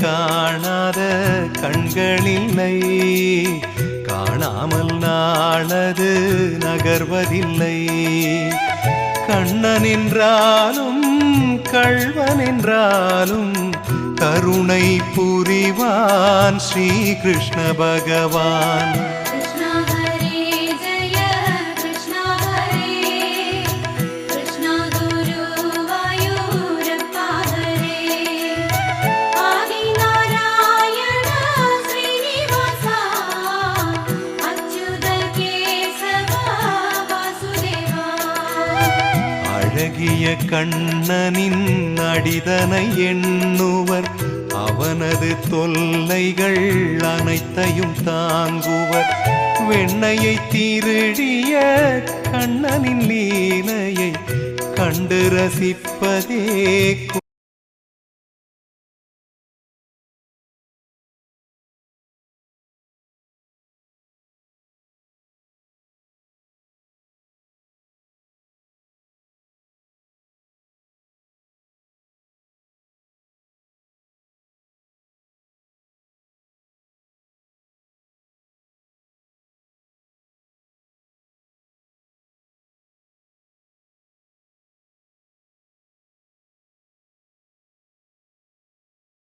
காணாத கண்களில்லை, காணாமல் நாளது நகர்வதில்லை. கண்ணன் என்றாலும் கள்வன் என்றாலும் கருணை புரிவான் ஸ்ரீ கிருஷ்ண பகவான். அழகிய கண்ணனின் அடிதனை எண்ணுவர், அவனது தொல்லைகள் அனைத்தையும் தாங்குவர். வெண்ணையை திருடிய கண்ணனின் லீலையை கண்டு ரசிப்பதே